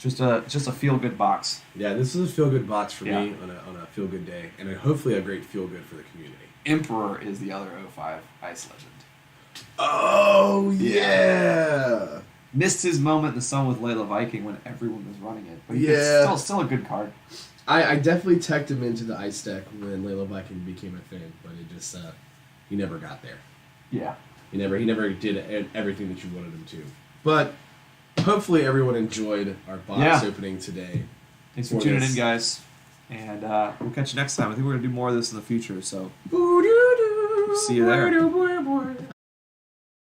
It's just a feel good box. Yeah, this is a feel good box for Yeah. me on a feel good day, and hopefully a great feel good for the community. Emperor is the other 05 Ice Legend. Oh yeah. Missed his moment in the sun with Layla Viking when everyone was running it. But Yeah. it's still a good card. I definitely teched him into the ice deck when Layla Viking became a thing, but it just he never got there. Yeah. He never did everything that you wanted him to. But hopefully everyone enjoyed our box opening today. Thanks for tuning in, guys. And we'll catch you next time. I think we're going to do more of this in the future, so see you there.